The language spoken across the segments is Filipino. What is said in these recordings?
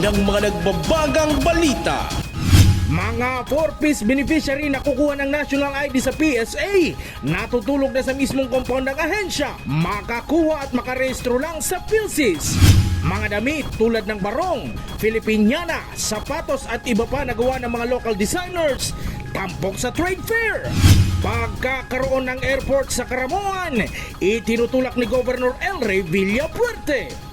ng mga nagbabagang balita. Mga 4-piece beneficiary na kukuha ng National ID sa PSA, natutulog na sa mismong compound ng ahensya, makakuha at makarehistro lang sa PhilSys. Mga damit tulad ng barong, Filipiniana, sapatos at iba pa na gawa ng mga local designers, tampok sa trade fair. Pagkakaroon ng airport sa Caramuan, itinutulak ni Governor Elray Villapuerte.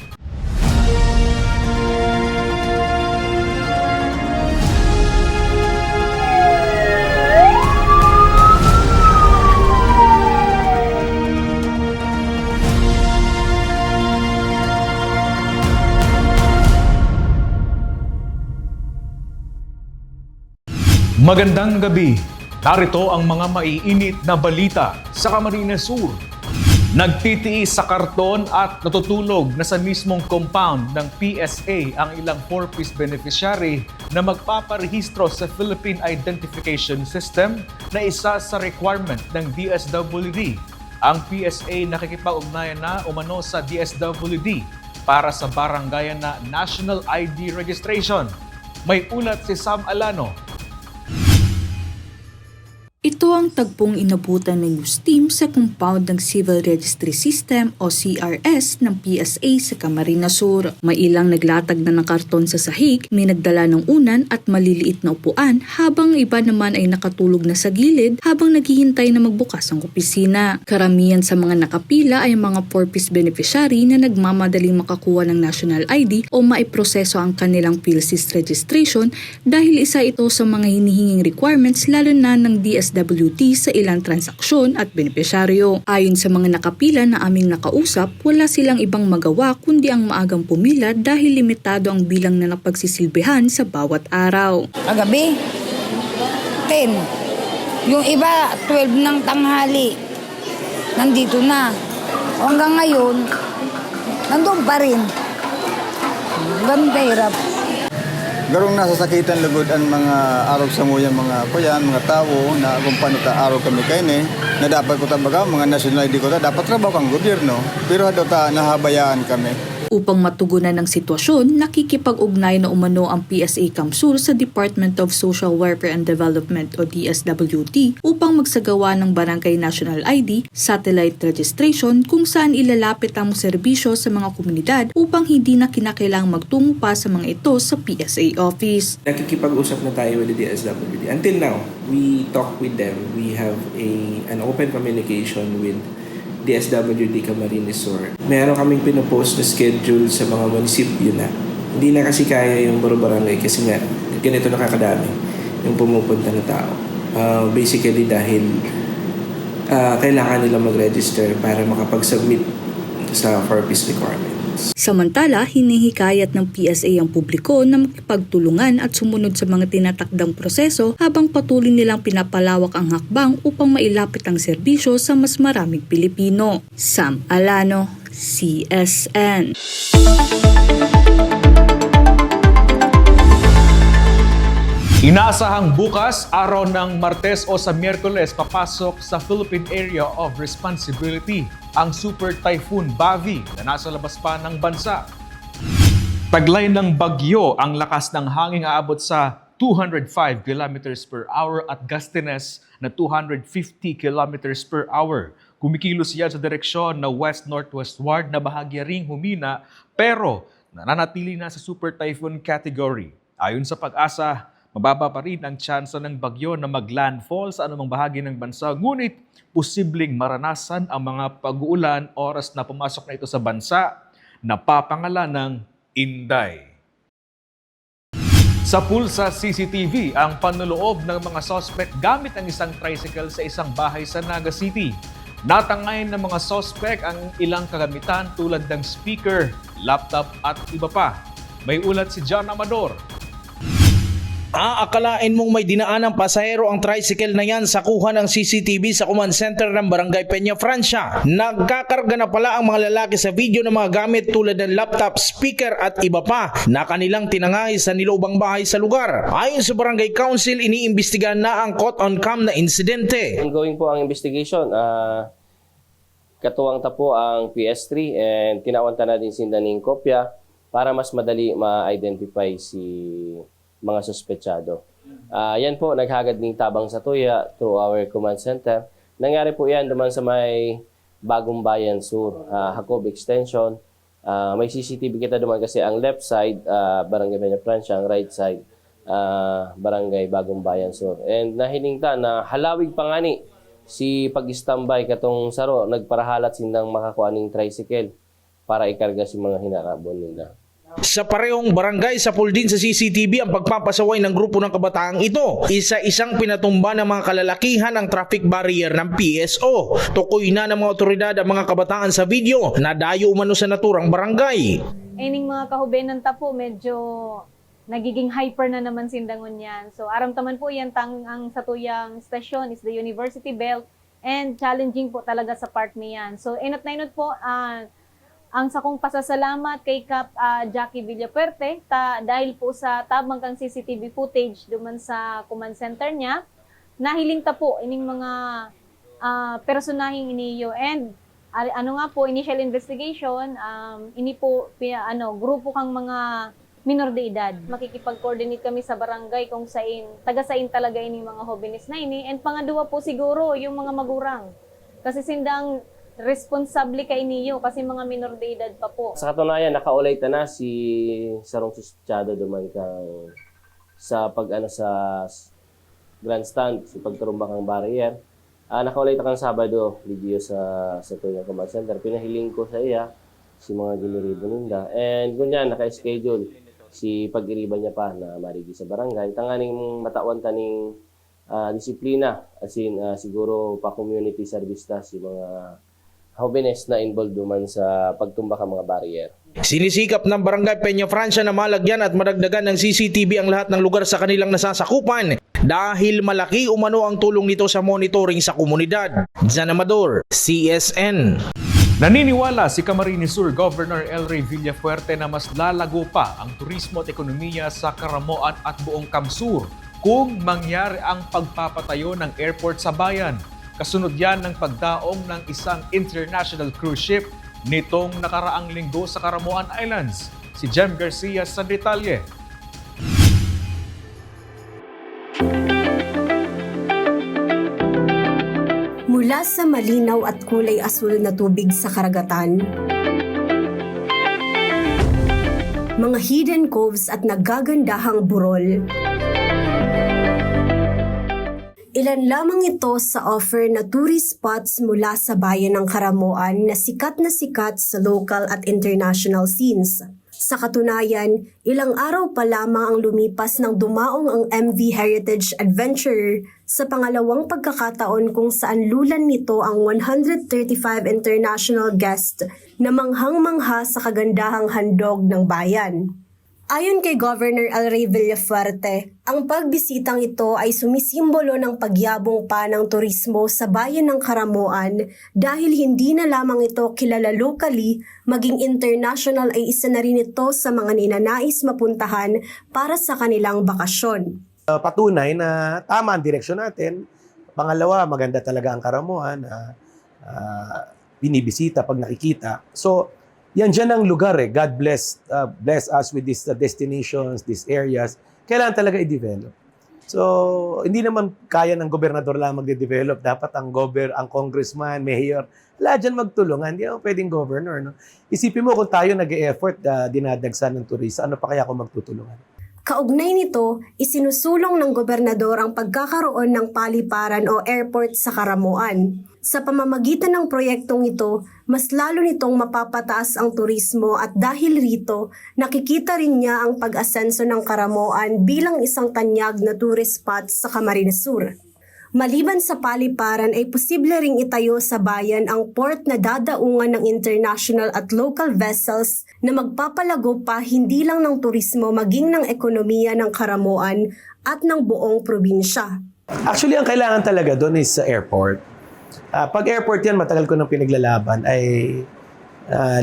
Magandang gabi. Narito ang mga maiinit na balita sa Camarines Sur. Nagtitiis sa karton at natutulog na sa mismong compound ng PSA ang ilang 4-piece beneficiary na magpaparehistro sa Philippine Identification System na isa sa requirement ng DSWD. Ang PSA nakikipag-ugnayan na umano sa DSWD para sa barangayan na National ID Registration. May ulat si Sam Alano. Ito ang tagpong inabutan ng news team sa compound ng Civil Registry System o CRS ng PSA sa Camarines Sur. May ilang naglatag na ng karton sa sahig, may nagdala ng unan at maliliit na upuan habang iba naman ay nakatulog na sa gilid habang naghihintay na magbukas ang opisina. Karamihan sa mga nakapila ay mga 4-piece beneficiary na nagmamadaling makakuha ng National ID o maiproseso ang kanilang PhilSys registration dahil isa ito sa mga hinihinging requirements lalo na ng DSWD sa ilang transaksyon at benepisyaryo. Ayon sa mga nakapila na aming nakausap, wala silang ibang magawa kundi ang maagang pumila dahil limitado ang bilang na napagsisilbihan sa bawat araw. Kagabi, 10. Yung iba, 12 ng tanghali. Nandito na. Hanggang ngayon, nandun pa rin. Ganun kahirap. Garong nasasakitan lugod ang mga araw sa muyan mga kuyan, mga tao na kung paano ta araw kami kaini na dapat ko tabaga mga national ID ko ta dapat trabaho kang gobyerno pero hado ta nahabayaan kami. Upang matugunan ng sitwasyon, nakikipag-ugnay na umano ang PSA Kamsur sa Department of Social Welfare and Development o DSWD upang magsagawa ng Barangay National ID satellite registration kung saan ilalapit ang serbisyo sa mga komunidad upang hindi na kinakailangang magtungo pa sa mga ito sa PSA office. Nakikipag-usap na tayo with the DSWD. Until now, we talk with them. We have an open communication with DSWD Camarines Sur. Meron kaming pinopost na schedule sa mga munisipyo na. Hindi na kasi kaya yung barangay kasi nga ganito nakakadami yung pumupunta na tao. Basically dahil kailangan nila mag-register para makapag-submit sa 4-piece requirement. Samantala, hinihikayat ng PSA ang publiko na makipagtulungan at sumunod sa mga tinatakdang proseso habang patuloy nilang pinapalawak ang hakbang upang mailapit ang serbisyo sa mas maraming Pilipino. Sam Alano, CSN. Inaasahang bukas, araw ng Martes o sa Miyerkules, papasok sa Philippine Area of Responsibility ang Super Typhoon Bavi na nasa labas pa ng bansa. Taglay ng bagyo ang lakas ng hangin aabot sa 205 km per hour at gustiness na 250 km per hour. Kumikilos yan sa direksyon na west-northwestward na bahagya ring humina pero nananatili na sa Super Typhoon category. Ayon sa Pag-asa, mababa pa rin ang tsansa ng bagyo na mag-landfall sa anumang bahagi ng bansa, ngunit posibleng maranasan ang mga pag-uulan oras na pumasok na ito sa bansa na papangalan ng Inday. Sa pulsa CCTV, ang panloloob ng mga suspect gamit ang isang tricycle sa isang bahay sa Naga City. Natangayin ng mga suspect ang ilang kagamitan tulad ng speaker, laptop at iba pa. May ulat si John Amador. Aakalain mong may dinaanang pasahero ang tricycle na yan sa kuha ng CCTV sa command center ng Barangay Peña Francia. Nagkakarga na pala ang mga lalaki sa video ng mga gamit tulad ng laptop, speaker at iba pa na kanilang tinangay sa niloobang bahay sa lugar. Ayon sa Barangay Council, iniimbestigahan na ang caught on cam na insidente. Ongoing po ang investigation. Katuwang ta po ang PS3 and tinawanta na din sinda ng kopya para mas madali ma-identify si mga suspetsado. Yan po, naghagad ng tabang sa tuya through our command center. Nangyari po yan naman sa may Bagong Bayan Sur, Jacob Extension. May CCTV kita naman kasi ang left side, Barangay Peña Francia, ang right side, Barangay Bagong Bayan Sur. And nahiningta na halawig pangani si pag-standby katong saro, nagparahalat sindang makakuha ng tricycle para ikarga si mga hinarabon nila. Sa parehong barangay, sa din sa CCTV ang pagpapasaway ng grupo ng kabataang ito. Isa-isang pinatumba ng mga kalalakihan ang traffic barrier ng PSO. Tukoy na ng mga otoridad ang mga kabataan sa video na dayo umano sa naturang barangay. Ining mga kahubenan ta po, medyo nagiging hyper na naman sindangon yan. So aram taman po yan ang satuyang stasyon is the University Belt and challenging po talaga sa part niyan. So inot na inot po, ang sakong pasasalamat kay Cap Jackie Villapuerte dahil po sa tabang kang CCTV footage duman sa command center niya, nahiling ta po ining mga personahing iniyo and ano nga po initial investigation ini po grupo kang mga minor de edad. Makikipag-coordinate kami sa barangay kung taga-sain talaga ining mga hobinis na ini and pangadua po siguro yung mga magurang. Kasi sindang responsable kay niyo kasi mga minor de edad pa po. Sa katunayan, nakaulay na si sarong suspetsado duman kang sa sa grandstand, sa pagturumbak ng barrier. Nakaulay kang Sabado, video sa tuyang command center. Pinahiling ko sa iya si mga giniribo ninda. And kunyan, naka-schedule si pag-iriba niya pa na marigi sa barangay. Tanganing matawan taning disiplina as in siguro pa community service ta si mga jóvenes na involved duman sa pagtumbak ng mga barrier. Sinisikap ng Barangay Peña Francia na malagyan at madagdagan ng CCTV ang lahat ng lugar sa kanilang nasasakupan dahil malaki umano ang tulong nito sa monitoring sa komunidad. Jan Amador, CSN. Naniniwala si Camarines Sur Governor El Rey Villafuerte na mas lalago pa ang turismo at ekonomiya sa Caramoan at buong Kamsur kung mangyari ang pagpapatayo ng airport sa bayan. Kasunod yan ng pagdaong ng isang international cruise ship nitong nakaraang linggo sa Caramoan Islands. Si Jem Garcia sa detalye. Mula sa malinaw at kulay asul na tubig sa karagatan, mga hidden coves at nagagandahang burol, ilan lamang ito sa offer na tourist spots mula sa bayan ng Caramoan na sikat sa local at international scenes. Sa katunayan, ilang araw pa lamang ang lumipas ng dumaong ang MV Heritage Adventurer sa pangalawang pagkakataon kung saan lulan nito ang 135 international guests na manghang-mangha sa kagandahang handog ng bayan. Ayon kay Governor El Rey Villafuerte, ang pagbisitang ito ay sumisimbolo ng pagyabong pa ng turismo sa bayan ng Caramoan dahil hindi na lamang ito kilala locally, maging international ay isa na rin ito sa mga ninanais mapuntahan para sa kanilang bakasyon. Patunay na tama ang direksyon natin. Pangalawa, maganda talaga ang Caramoan. Binibisita pag nakikita. So, yan dyan ang lugar eh. God bless us with these destinations, these areas. Kailangan talaga i-develop. So, hindi naman kaya ng gobernador lang magde-develop. Dapat ang congressman, mayor, lahat dyan magtulungan. Hindi naman pwedeng governor. No? Isipin mo kung tayo nag-e-effort dinadagsan ng turista, ano pa kaya kung magtutulungan? Kaugnay nito, isinusulong ng gobernador ang pagkakaroon ng paliparan o airport sa Caramoan. Sa pamamagitan ng proyektong ito, mas lalo nitong mapapataas ang turismo at dahil rito, nakikita rin niya ang pag-asenso ng Caramoan bilang isang tanyag na tourist spot sa Camarines Sur. Maliban sa paliparan ay posible ring itayo sa bayan ang port na dadaungan ng international at local vessels na magpapalago pa hindi lang ng turismo maging ng ekonomiya ng Caramoan at ng buong probinsya. Actually, ang kailangan talaga doon is sa airport. Pag airport yan, matagal ko nang pinaglalaban, ay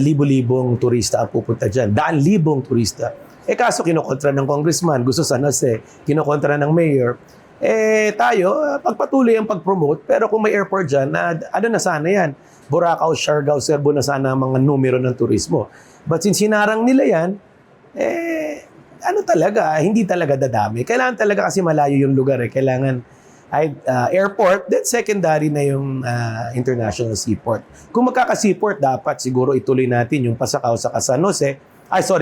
libo-libong turista ang pupunta dyan. Daan-libong turista. Kaso kinokontra ng congressman, gusto San Jose, kinokontra ng mayor. Tayo, pagpatuloy ang pag-promote, pero kung may airport dyan, ano na sana yan? Boracay, Siargao, Cebu na sana ang mga numero ng turismo. But since sinarang nila yan, ano talaga, hindi talaga dadami. Kailangan talaga kasi malayo yung lugar eh. Kailangan airport, then secondary na yung international seaport. Kung magkaka-seaport, dapat siguro ituloy natin yung Pasakaw sa San Jose.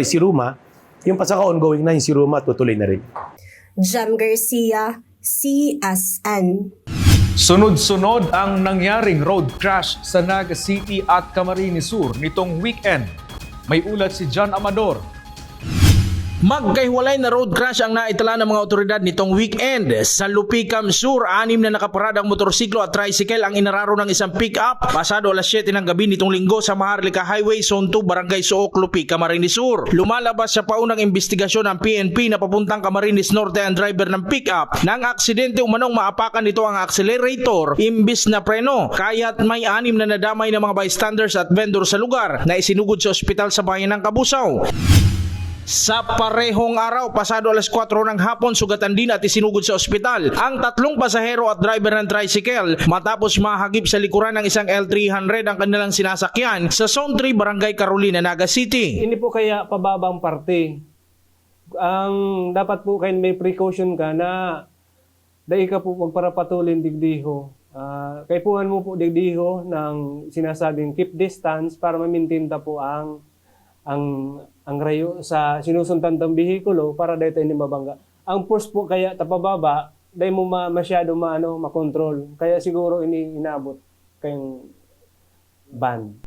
Siruma. Yung Pasakaw ongoing na, yung Siruma tutuloy na rin. Jem Garcia, CSN. Sunod-sunod ang nangyaring road crash sa Naga City at Camarines Sur nitong weekend. May ulat si John Amador. Magkahiwalay na road crash ang naitala ng mga otoridad nitong weekend. Sa Lupicam Sur, 6 na nakaparadang motorsiklo at tricycle ang inararo ng isang pick-up pasado alas 7 ng gabi nitong linggo sa Maharlika Highway, Zone 2, Barangay Suok, Lupicam, Camarines Sur. Lumalabas sa paunang investigasyon ng PNP na papuntang Camarines Norte ang driver ng pick-up. Nang aksidente umanong maapakan nito ang accelerator imbis na preno. Kaya't may 6 na nadamay ng mga bystanders at vendor sa lugar na isinugod sa ospital sa bayan ng Kabusaw. Sa parehong araw, pasado alas 4 ng hapon, sugatan din at isinugod sa ospital ang 3 pasahero at driver ng tricycle matapos mahagip sa likuran ng isang L300 ang kanilang sinasakyan sa Zone 3, Barangay Carolina, Naga City. Hindi po kaya pababang parte. Ang dapat po kayo may precaution ka na dahil ka po magparapatulin digdiho. Kaipuhan mo po digdiho ng sinasabing keep distance para ma-maintain po ang rayo sa sinusundan ng bihikulo para dahil tayo hindi mabangga. Ang force po kaya tapababa, dahil mo masyado makontrol. Kaya siguro inaabot kayong ban.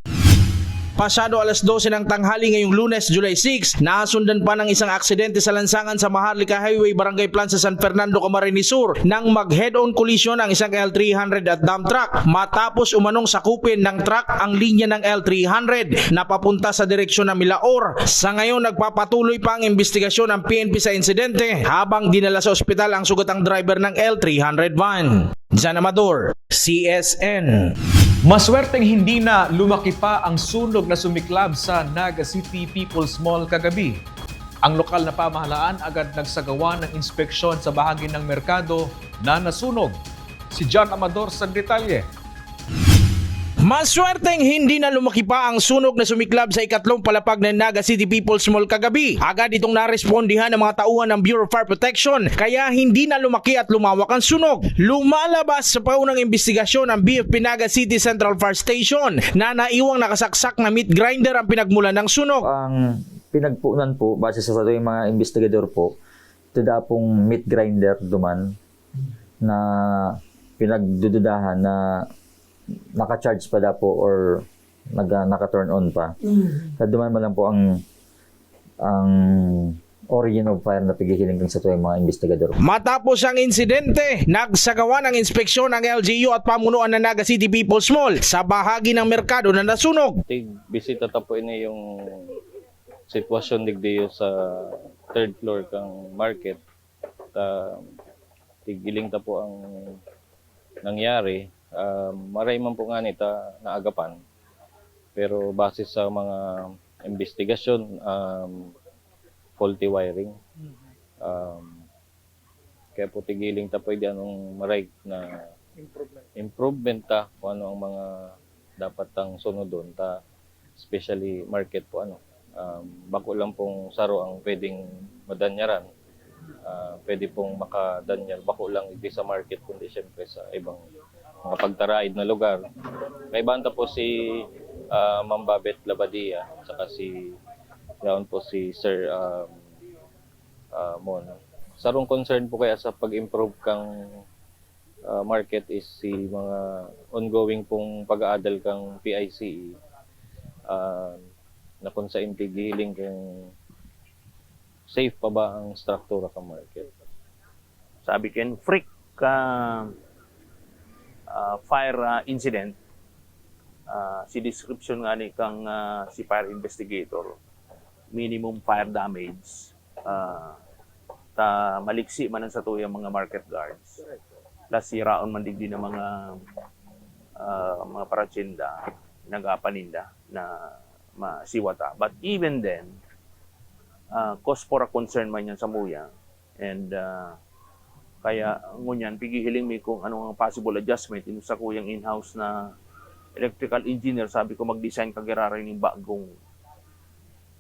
Pasado alas 12 ng tanghali ngayong Lunes, July 6, nasundan pa ng isang aksidente sa lansangan sa Maharlika Highway, Barangay Plaza, San Fernando, Camarines Sur nang mag-head-on collision ang isang L300 at dump truck matapos umanong sakupin ng truck ang linya ng L300 na papunta sa direksyon ng Milaor. Sa ngayon, nagpapatuloy pa ang investigasyon ng PNP sa insidente habang dinala sa ospital ang sugatang driver ng L300 van. Jan Amador, CSN. Maswerteng hindi na lumaki pa ang sunog na sumiklab sa Naga City People's Mall kagabi. Ang lokal na pamahalaan agad nagsagawa ng inspeksyon sa bahagi ng merkado na nasunog. Si John Amador sa detalye. Maswerteng hindi na lumaki pa ang sunog na sumiklab sa ikatlong palapag ng Naga City People's Mall kagabi. Agad itong narespondihan ng mga tauhan ng Bureau of Fire Protection kaya hindi na lumaki at lumawak ang sunog. Lumalabas sa paunang investigasyon ng BFP Naga City Central Fire Station na naiwang nakasaksak na meat grinder ang pinagmulan ng sunog. Ang pinagpunan po, base sa yung mga investigador po, ito da pong meat grinder duman na pinagdududahan na naka-charge pa da po or naka-turn on pa. Sa duman mo lang po ang origin of fire na pigihiling sa tuwing mga investigador. Matapos ang insidente, nagsagawa ng inspeksyon ng LGU at pamunuan ng Naga City People's Mall sa bahagi ng merkado na nasunog. Bisita ta po ini yung sitwasyon digdiyo sa third floor kang market. Tigiling ta po ang nangyari. Maray man po nga nita naagapan. Pero base sa mga investigasyon, faulty wiring. Kaya po tigiling ta pwede anong maray na improvement ta kung ano ang mga dapat tang sunod doon ta, especially market po bako lang pong saro ang pwedeng madanyaran. Pwede pong makadanyar bako lang hindi sa market kundi syempre sa ibang mga pagtaraid na lugar. May banta po si Ma'am Babet Labadia saka si Sir Mon. Sarong concern po kaya sa pag-improve kang market is si mga ongoing pong pag-aadal kang PICE na kung sa impigiling kung safe pa ba ang struktura kang market. Sabi ken freak ka fire incident, si description nga ni kang si fire investigator, minimum fire damage, ta maliksi man sa tuyang mga market guards, plus siraon man digdi ng mga paratsinda, nagapaninda na masiwata. But even then, cause for a concern man yan sa muya, and kaya ngunyan, pigihiling mi kung ano ang possible adjustment sa kuyang in-house na electrical engineer. Sabi ko mag-design kagiraray ng bagong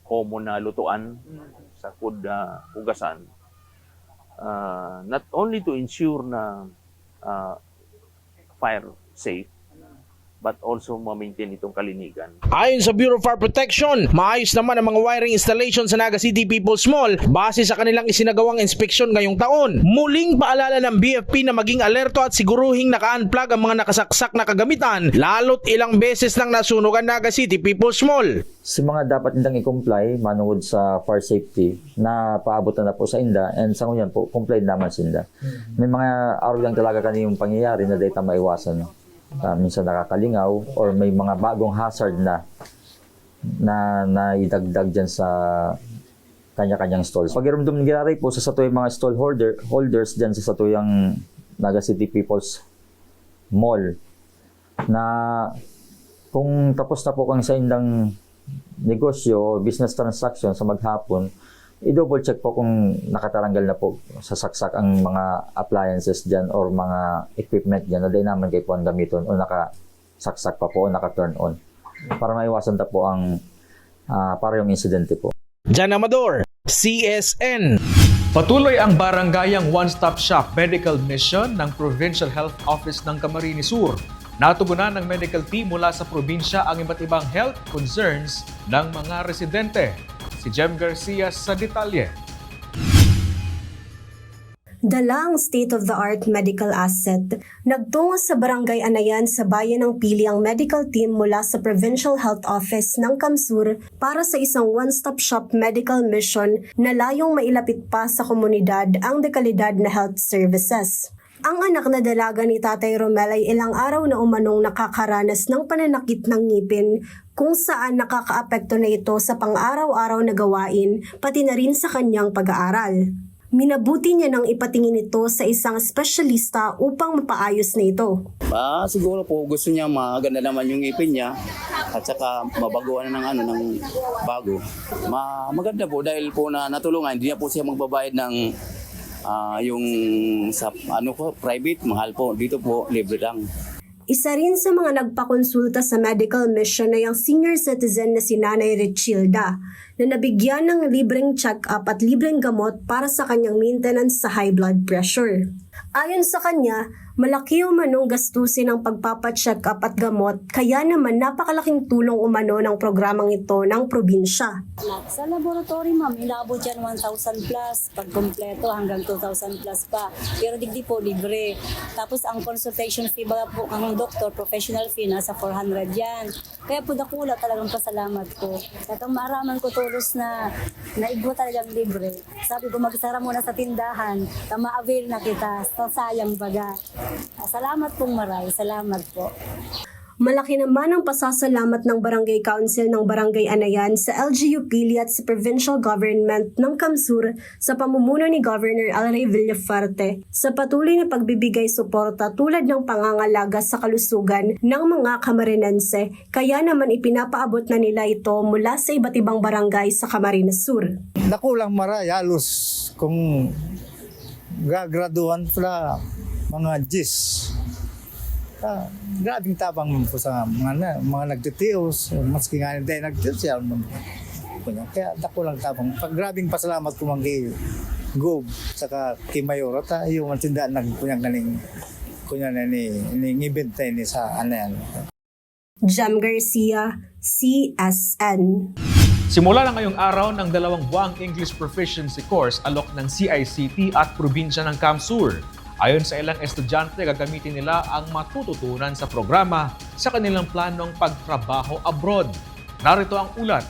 common na lutuan sa food hugasan. Not only to ensure na fire safe, but also ma-maintain itong kalinigan. Ayon sa Bureau of Fire Protection, maayos naman ang mga wiring installation sa Naga City People's Mall base sa kanilang isinagawang inspeksyon ngayong taon. Muling paalala ng BFP na maging alerto at siguruhing naka-unplug ang mga nakasaksak na kagamitan, lalo't ilang beses nang nasunog ang Naga City People's Mall. Si mga dapat nindang i-comply manungod sa fire safety na paabutan na po sa inda, and sa ngayon po, comply naman sa inda. May mga araw lang talaga kaniyong pangyayari na data maiwasan. Minsan nakakalingaw or may mga bagong hazard na idagdag dyan sa kanya-kanyang stalls. Pag-iramdam ng giraray po sa satoy mga stall holders dyan sa satuyang Naga City People's Mall na kung tapos na po kang sa indang negosyo, business transaction sa maghapon, i-double check po kung nakataranggal na po sa saksak ang mga appliances dyan or mga equipment dyan na di naman kayo po ang gamiton o nakasaksak pa po o naka-turn on para maiwasan ta po ang para yung insidente po. Jan Amador, CSN. Patuloy ang barangayang one-stop shop medical mission ng Provincial Health Office ng Camarines Sur. Natugunan ng medical team mula sa probinsya ang iba't ibang health concerns ng mga residente. Si Jem Garcia sa detalye. Dala ang state-of-the-art medical asset, nagtungo sa Barangay Anayan sa bayan ng Pili ang medical team mula sa Provincial Health Office ng Kamsur para sa isang one-stop shop medical mission na layong mailapit pa sa komunidad ang dekalidad na health services. Ang anak na dalaga ni Tatay Romel ay ilang araw na umanong nakakaranas ng pananakit ng ngipin kung saan nakakaapekto na ito sa pang-araw-araw na gawain pati na rin sa kanyang pag-aaral. Minabuti niya nang ipatingin ito sa isang espesyalista upang mapaayos na ito. Siguro po gusto niya maganda naman yung ngipin niya at saka mabaguan na ng bago. Maganda po dahil po na natulungan, hindi na po siya magbabayad ng yung sa private, mahal po. Dito po, libre lang. Isa rin sa mga nagpakonsulta sa medical mission ay ang senior citizen na si Nanay Richilda na nabigyan ng libreng check-up at libreng gamot para sa kanyang maintenance sa high blood pressure. Ayon sa kanya, malaki umanong gastusin ang pagpapacheck up at gamot kaya naman napakalaking tulong umano ng programang ito ng probinsya. Sa laboratory ma'am, inaabot yan 1,000 plus, pag kompleto hanggang 2,000 plus pa. Pero digdi po libre. Tapos ang consultation fee baga po ang doktor, professional fee, nasa 400 yan. Kaya po dakula talagang pasalamat ko. At ang maaraman ko tulos na naigwa talagang libre. Sabi ko magsara muna sa tindahan, ma-avail na kita, sayang baga. Salamat pong maray, salamat po. Malaki naman ang pasasalamat ng Barangay Council ng Barangay Anayan sa LGU Pili at sa Provincial Government ng Kamsur sa pamumuno ni Governor Alray Villafarte sa patuloy na pagbibigay suporta tulad ng pangangalaga sa kalusugan ng mga Camarinense, kaya naman ipinapaabot na nila ito mula sa iba't ibang barangay sa Camarines Sur. Nakulang maray, halos kung gagraduhan pala mga GIS. Grabing tabang po sa mga nagtitios, maski nga hindi nagtitios siya. Kaya dako lang tabang. Grabing pasalamat ko kay Gob saka kay Mayor at yung matindaan nagkunyang event ni sa Anayan. Jem Garcia, CSN. Simula na ngayong araw ng 2 buwang English Proficiency Course alok ng CICT at probinsya ng Kamsur. Ayon sa ilang estudyante, gagamitin nila ang matututunan sa programa sa kanilang planong pagtrabaho abroad. Narito ang ulat.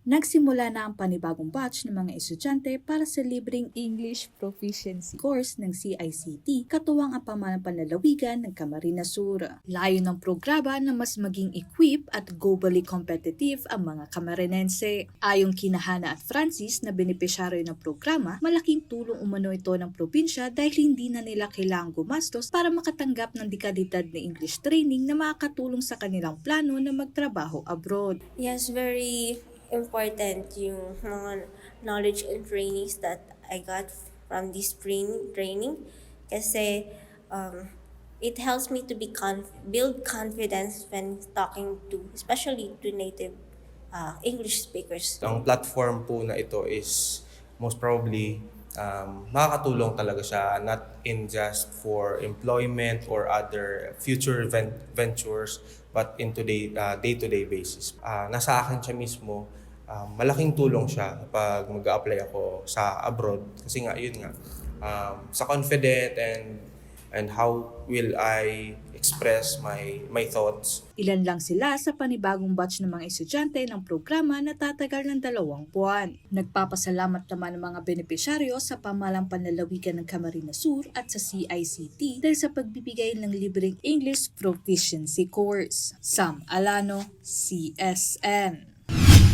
Nagsimula na ang panibagong batch ng mga estudyante para sa libreng English Proficiency Course ng CICT, katuwang ang pamanlalawigan ng Camarines Sur. Layo ng programa na mas maging equip at globally competitive ang mga Camarinense. Ayon kina Hana at Francis na benepisyaryo ng programa, malaking tulong umano ito ng probinsya dahil hindi na nila kailangang gumastos para makatanggap ng dekalidad na English training na makakatulong sa kanilang plano na magtrabaho abroad. Yes, very important yung mga knowledge and trainings that I got from this training kasi it helps me to build confidence when talking to, especially to native English speakers. Ang platform po na ito is most probably makakatulong talaga siya not in just for employment or other future ventures but in day-to-day basis. Nasa akin siya mismo, malaking tulong siya pag mag-a-apply ako sa abroad kasi nga yun nga sa confident and how will I express my thoughts. Ilan lang sila sa panibagong batch ng mga estudyante ng programa na tatagal ng 2 buwan. Nagpapasalamat naman ng mga benepisyaryo sa pamahalang panlalawigan ng Camarines Sur at sa CICT dahil sa pagbibigay ng libreng English Proficiency Course. Sam Alano, CSN.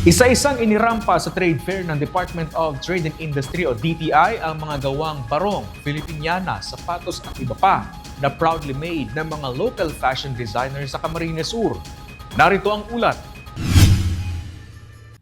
Isa-isang inirampa sa trade fair ng Department of Trade and Industry o DTI ang mga gawang barong, Filipiniana, sapatos at iba pa na proudly made ng mga local fashion designers sa Camarines Sur. Narito ang ulat.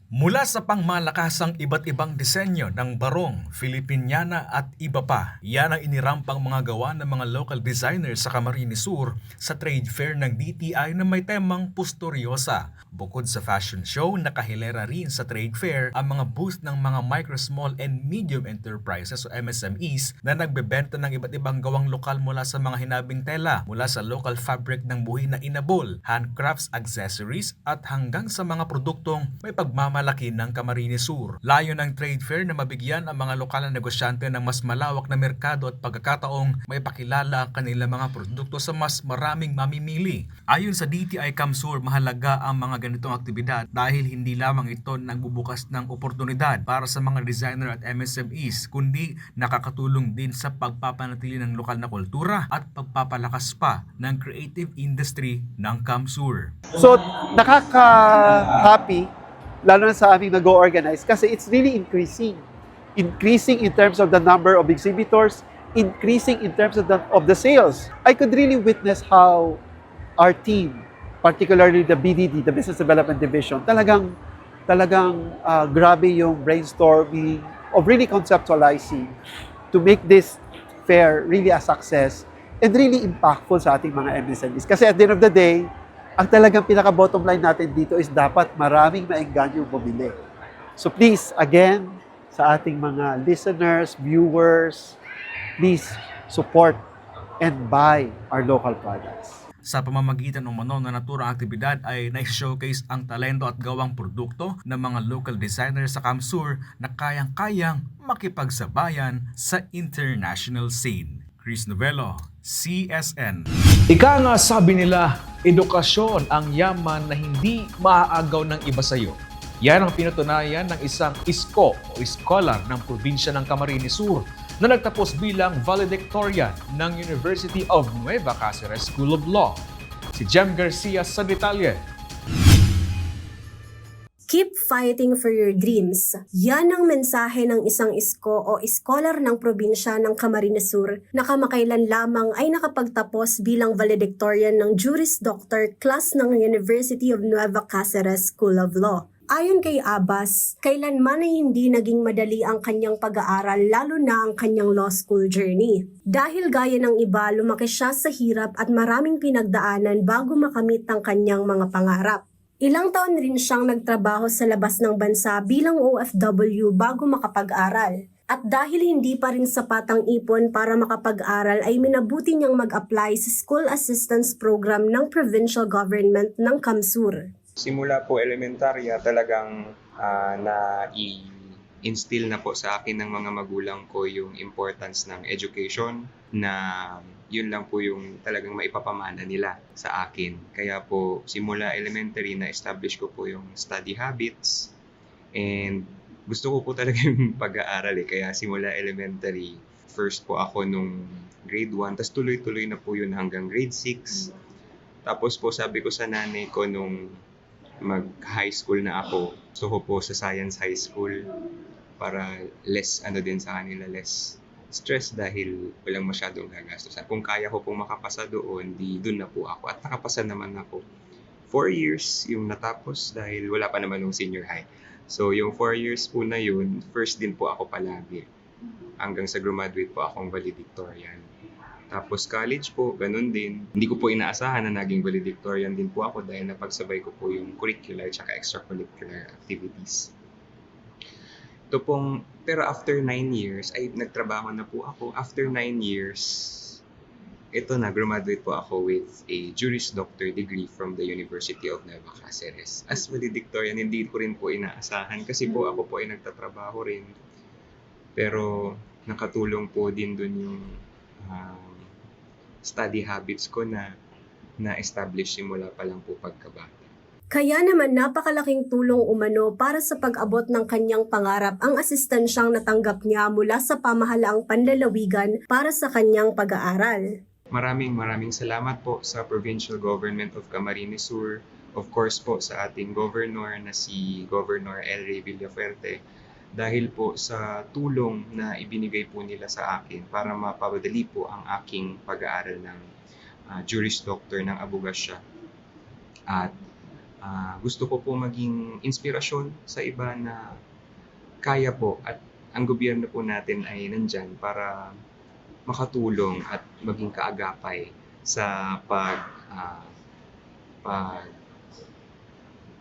Mula sa pangmalakasang iba't ibang disenyo ng barong, Filipiniana at iba pa, yan ang inirampang mga gawa ng mga local designers sa Camarines Sur sa trade fair ng DTI na may temang Pusturyosa. Bukod sa fashion show, nakahilera rin sa trade fair ang mga booth ng mga micro, small and medium enterprises o MSMEs na nagbebenta ng iba't ibang gawang lokal mula sa mga hinabing tela, mula sa local fabric ng buhi na inabol, handcrafts, accessories at hanggang sa mga produktong may pagmamalaki ng Camarines Sur. Layo ng trade fair na mabigyan ang mga lokal na negosyante ng mas malawak na merkado at pagkakataong may pakilala ang kanilang mga produkto sa mas maraming mamimili. Ayon sa DTI CamSur, mahalaga ang mga ganitong aktibidad dahil hindi lamang ito nagbubukas ng oportunidad para sa mga designer at MSMEs, kundi nakakatulong din sa pagpapanatili ng lokal na kultura at pagpapalakas pa ng creative industry ng CamSur. So, nakaka-happy, lalo na sa aming nag-organize, kasi it's really increasing. Increasing in terms of the number of exhibitors, increasing in terms of the sales. I could really witness how our team, particularly the BDD, the Business Development Division, talagang grabe yung brainstorming of really conceptualizing to make this fair really a success and really impactful sa ating mga MSMEs. Kasi at the end of the day, ang talagang pinaka-bottom line natin dito is dapat maraming maengganyo bumili. So please, again, sa ating mga listeners, viewers, please support and buy our local products. Sa pamamagitan ng umano na naturang aktibidad ay na-showcase ang talento at gawang produkto ng mga local designers sa CamSur na kayang-kayang makipagsabayan sa international scene. Chris Novelo, CSN. Ika nga sabi nila, edukasyon ang yaman na hindi maaagaw ng iba sa iyo. Yan ang pinatunayan ng isang isko o scholar ng probinsya ng Camarines Sur na nagtapos bilang valedictorian ng University of Nueva Cáceres School of Law. Si Jem Garcia sa detalye. Keep fighting for your dreams. Yan ang mensahe ng isang isko o scholar ng probinsya ng Camarines Sur na kamakailan lamang ay nakapagtapos bilang valedictorian ng Juris Doctor class ng University of Nueva Cáceres School of Law. Ayon kay Abbas, kailanman ay hindi naging madali ang kanyang pag-aaral lalo na ang kanyang law school journey. Dahil gaya ng iba, lumaki siya sa hirap at maraming pinagdaanan bago makamit ang kanyang mga pangarap. Ilang taon rin siyang nagtrabaho sa labas ng bansa bilang OFW bago makapag-aral. At dahil hindi pa rin sapat ang ipon para makapag-aral ay minabuti niyang mag-apply sa School Assistance Program ng Provincial Government ng CamSur. Simula po elementarya talagang na-instill na po sa akin ng mga magulang ko yung importance ng education na yun lang po yung talagang maipapamana nila sa akin. Kaya po simula elementary na-establish ko po yung study habits and gusto ko po talaga yung pag-aaral Kaya simula elementary, first po ako nung grade 1, tas tuloy-tuloy na po yun hanggang grade 6. Tapos po sabi ko sa nanay ko nung mag-high school na ako, gusto ko po sa science high school para less din sa kanila, less stress dahil walang masyadong gagastos. Kung kaya ko pong makapasa doon, doon na po ako. At nakapasa naman ako. 4 years yung natapos dahil wala pa naman yung senior high. So yung 4 years po na yun, first din po ako palagi. Hanggang sa graduate po akong valedictorian. Tapos college po, ganun din. Hindi ko po inaasahan na naging valedictorian din po ako dahil napagsabay ko po yung curricular at extracurricular activities. Pero after 9 years, ay nagtrabaho na po ako. After 9 years, graduate po ako with a Juris Doctor degree from the University of Nueva Cáceres. As valedictorian, hindi ko rin po inaasahan kasi po ako po ay nagtatrabaho rin. Pero nakatulong po din dun yung study habits ko na na-establish simula pa lang po pagkabata. Kaya naman napakalaking tulong umano para sa pag-abot ng kanyang pangarap ang asistansyang natanggap niya mula sa pamahalaang panlalawigan para sa kanyang pag-aaral. Maraming salamat po sa Provincial Government of Camarines Sur, of course po sa ating governor na si Governor El Rey Villafuerte, dahil po sa tulong na ibinigay po nila sa akin para mapadali po ang aking pag-aaral ng Juris Doctor ng abogasya. At gusto ko po maging inspirasyon sa iba na kaya po at ang gobyerno po natin ay nandyan para makatulong at maging kaagapay sa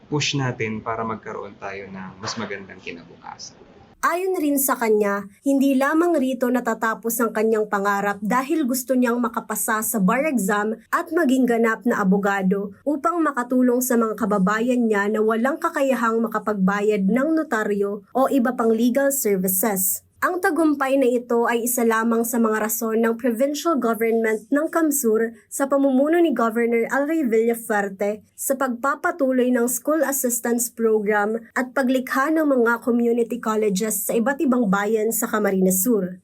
push natin para magkaroon tayo ng mas magandang kinabukasan. Ayon rin sa kanya, hindi lamang rito natatapos ang kanyang pangarap dahil gusto niyang makapasa sa bar exam at maging ganap na abogado upang makatulong sa mga kababayan niya na walang kakayahang makapagbayad ng notaryo o iba pang legal services. Ang tagumpay na ito ay isa lamang sa mga rason ng provincial government ng Kamsur sa pamumuno ni Governor El Rey Villafuerte sa pagpapatuloy ng school assistance program at paglikha ng mga community colleges sa iba't ibang bayan sa Camarines Sur.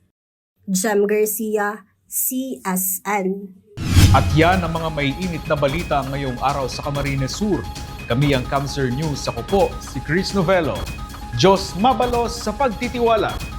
Jem Garcia, CSN. At yan ang mga maiinit na balita ngayong araw sa Camarines Sur. Kami ang Kamsur News. Ako po si Chris Novello. Diyos mabalos sa pagtitiwala.